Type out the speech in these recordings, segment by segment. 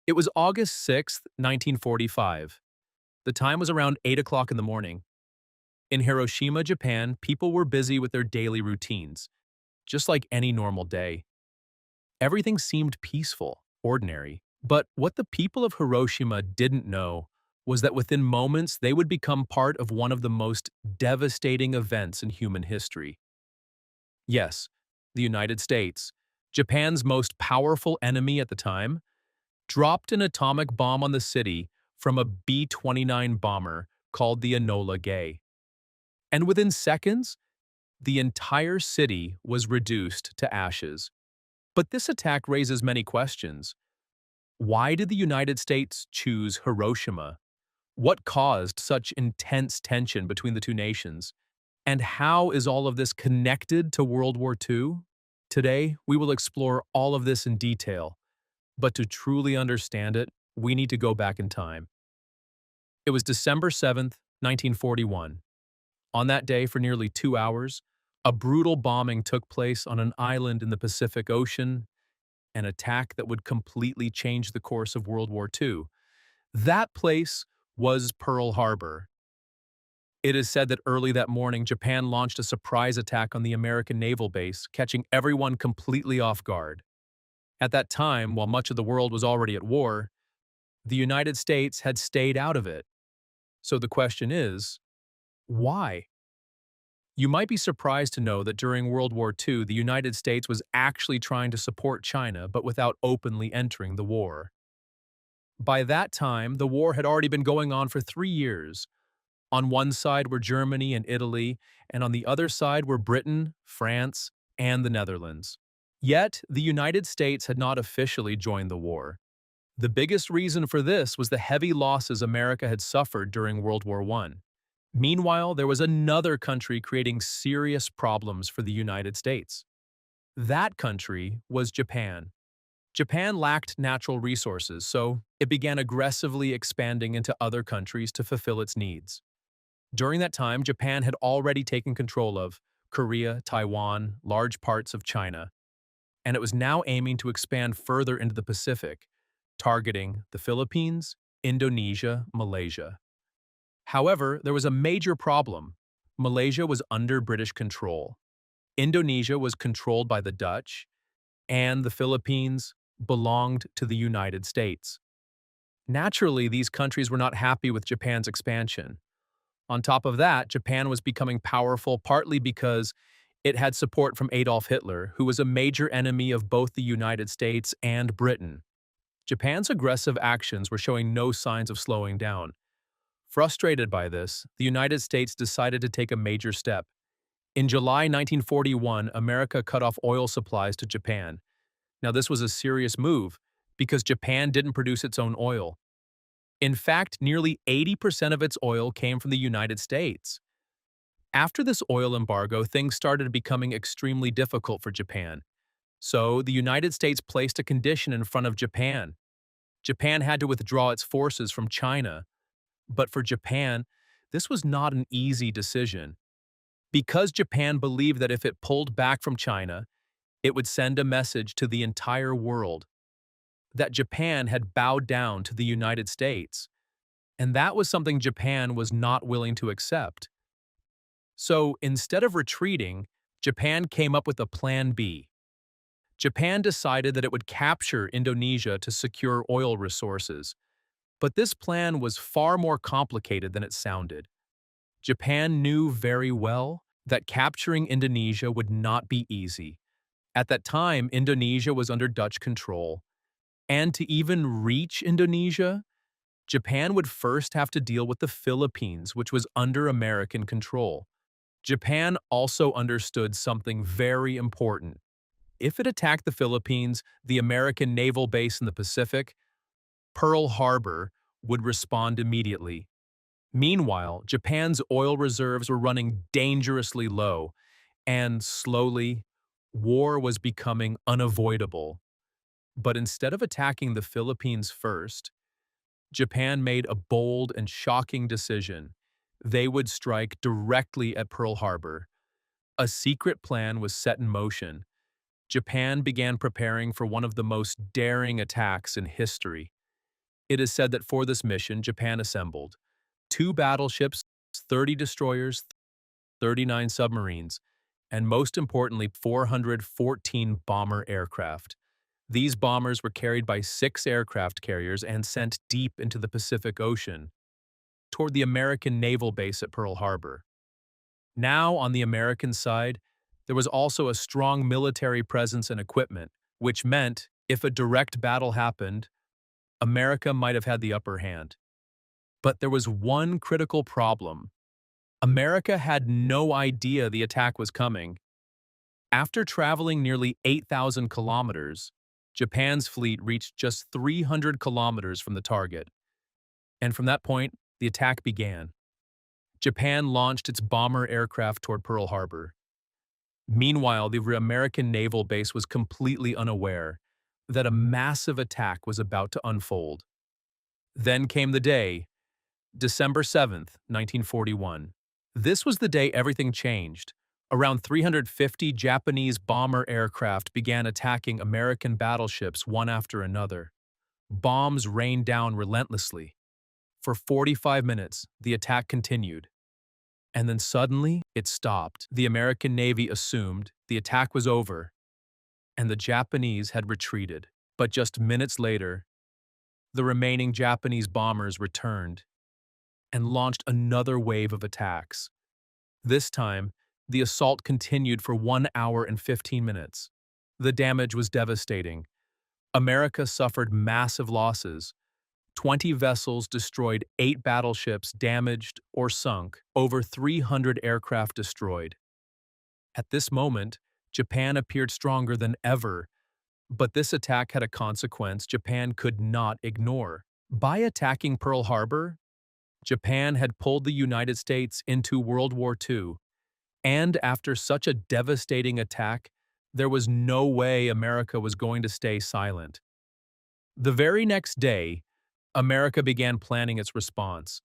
It was August 6th, 1945. The time was around 8 o'clock in the morning. In Hiroshima, Japan, people were busy with their daily routines, just like any normal day. Everything seemed peaceful, ordinary. But what the people of Hiroshima didn't know was that within moments they would become part of one of the most devastating events in human history. Yes, the United States, Japan's most powerful enemy at the time, dropped an atomic bomb on the city from a B-29 bomber called the Enola Gay. And within seconds, the entire city was reduced to ashes. But this attack raises many questions. Why did the United States choose Hiroshima? What caused such intense tension between the two nations? And how is all of this connected to World War II? Today, we will explore all of this in detail, but to truly understand it, we need to go back in time. It was December 7th, 1941. On that day, for nearly 2 hours, a brutal bombing took place on an island in the Pacific Ocean, an attack that would completely change the course of World War II. That place was Pearl Harbor. It is said that early that morning, Japan launched a surprise attack on the American naval base, catching everyone completely off guard. At that time, while much of the world was already at war, the United States had stayed out of it. So the question is, why? You might be surprised to know that during World War II, the United States was actually trying to support China, but without openly entering the war. By that time, the war had already been going on for 3 years. On one side were Germany and Italy, and on the other side were Britain, France, and the Netherlands. Yet, the United States had not officially joined the war. The biggest reason for this was the heavy losses America had suffered during World War I. Meanwhile, there was another country creating serious problems for the United States. That country was Japan. Japan lacked natural resources, so it began aggressively expanding into other countries to fulfill its needs. During that time, Japan had already taken control of Korea, Taiwan, large parts of China, and it was now aiming to expand further into the Pacific, targeting the Philippines, Indonesia, Malaysia. However, there was a major problem. Malaysia was under British control. Indonesia was controlled by the Dutch, and the Philippines belonged to the United States. Naturally, these countries were not happy with Japan's expansion. On top of that, Japan was becoming powerful partly because it had support from Adolf Hitler, who was a major enemy of both the United States and Britain. Japan's aggressive actions were showing no signs of slowing down. Frustrated by this, the United States decided to take a major step. In July 1941, America cut off oil supplies to Japan. Now, this was a serious move because Japan didn't produce its own oil. In fact, nearly 80% of its oil came from the United States. After this oil embargo, things started becoming extremely difficult for Japan. So, the United States placed a condition in front of Japan. Japan had to withdraw its forces from China. But for Japan, this was not an easy decision. Because Japan believed that if it pulled back from China, it would send a message to the entire world that Japan had bowed down to the United States. And that was something Japan was not willing to accept. So instead of retreating, Japan came up with a plan B. Japan decided that it would capture Indonesia to secure oil resources. But this plan was far more complicated than it sounded. Japan knew very well that capturing Indonesia would not be easy. At that time, Indonesia was under Dutch control. And to even reach Indonesia, Japan would first have to deal with the Philippines, which was under American control. Japan also understood something very important. If it attacked the Philippines, the American naval base in the Pacific, Pearl Harbor would respond immediately. Meanwhile, Japan's oil reserves were running dangerously low, and slowly, war was becoming unavoidable. But instead of attacking the Philippines first, Japan made a bold and shocking decision. They would strike directly at Pearl Harbor. A secret plan was set in motion. Japan began preparing for one of the most daring attacks in history. It is said that for this mission, Japan assembled two battleships, 30 destroyers, 39 submarines, and most importantly, 414 bomber aircraft. These bombers were carried by 6 aircraft carriers and sent deep into the Pacific Ocean toward the American naval base at Pearl Harbor. Now, on the American side, there was also a strong military presence and equipment, which meant if a direct battle happened, America might have had the upper hand. But there was one critical problem. America had no idea the attack was coming. After traveling nearly 8,000 kilometers, Japan's fleet reached just 300 kilometers from the target. And from that point, the attack began. Japan launched its bomber aircraft toward Pearl Harbor. Meanwhile, the American naval base was completely unaware that a massive attack was about to unfold. Then came the day, December 7th, 1941. This was the day everything changed. Around 350 Japanese bomber aircraft began attacking American battleships one after another. Bombs rained down relentlessly. For 45 minutes, the attack continued. And then suddenly, it stopped. The American Navy assumed the attack was over, and the Japanese had retreated. But just minutes later, the remaining Japanese bombers returned and launched another wave of attacks. This time, the assault continued for 1 hour and 15 minutes. The damage was devastating. America suffered massive losses. 20 vessels destroyed, 8 battleships damaged or sunk, over 300 aircraft destroyed. At this moment, Japan appeared stronger than ever, but this attack had a consequence Japan could not ignore. By attacking Pearl Harbor, Japan had pulled the United States into World War II, and after such a devastating attack, there was no way America was going to stay silent. The very next day, America began planning its response.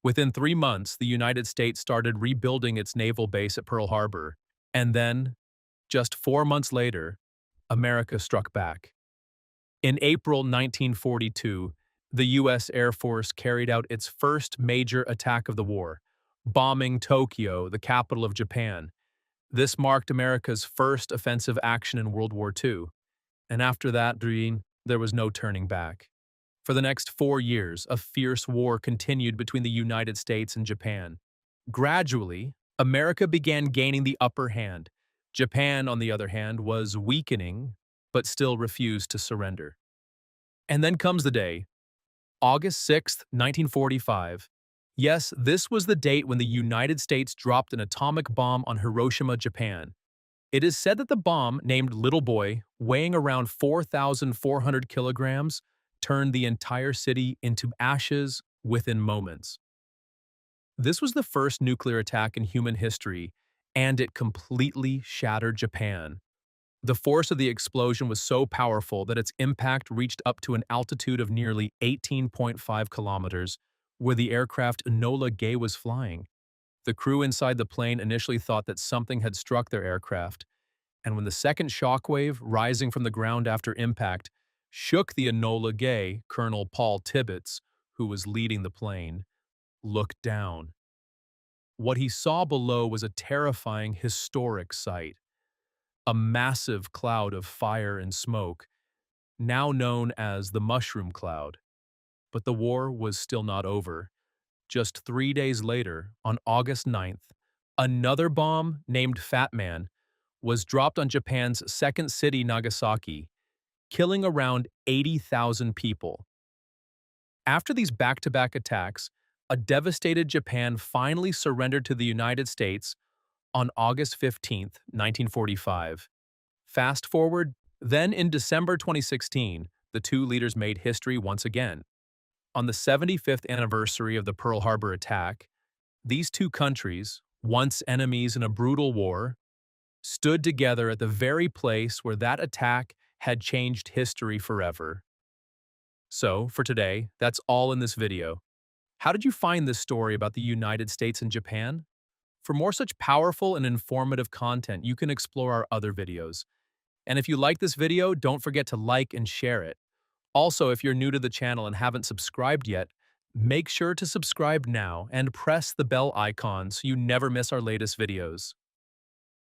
Within 3 months, the United States started rebuilding its naval base at Pearl Harbor, and then, just 4 months later, America struck back. In April 1942, the U.S. Air Force carried out its first major attack of the war, bombing Tokyo, the capital of Japan. This marked America's first offensive action in World War II, and after that, there was no turning back. For the next 4 years, a fierce war continued between the United States and Japan. Gradually, America began gaining the upper hand. Japan, on the other hand, was weakening, but still refused to surrender. And then comes the day, August 6th, 1945. Yes, this was the date when the United States dropped an atomic bomb on Hiroshima, Japan. It is said that the bomb, named Little Boy, weighing around 4,400 kilograms, turned the entire city into ashes within moments. This was the first nuclear attack in human history, and it completely shattered Japan. The force of the explosion was so powerful that its impact reached up to an altitude of nearly 18.5 kilometers, where the aircraft Enola Gay was flying. The crew inside the plane initially thought that something had struck their aircraft, and when the second shockwave, rising from the ground after impact, shook the Enola Gay, Colonel Paul Tibbets, who was leading the plane, looked down. What he saw below was a terrifying, historic sight. A massive cloud of fire and smoke, now known as the mushroom cloud. But the war was still not over. Just 3 days later, on August 9th, another bomb named Fat Man was dropped on Japan's second city, Nagasaki, killing around 80,000 people. After these back-to-back attacks, a devastated Japan finally surrendered to the United States on August 15th, 1945. Fast forward, then in December 2016, the two leaders made history once again. On the 75th anniversary of the Pearl Harbor attack, these two countries, once enemies in a brutal war, stood together at the very place where that attack had changed history forever. So, for today, that's all in this video. How did you find this story about the United States and Japan? For more such powerful and informative content, you can explore our other videos. And if you like this video, don't forget to like and share it. Also, if you're new to the channel and haven't subscribed yet, make sure to subscribe now and press the bell icon so you never miss our latest videos.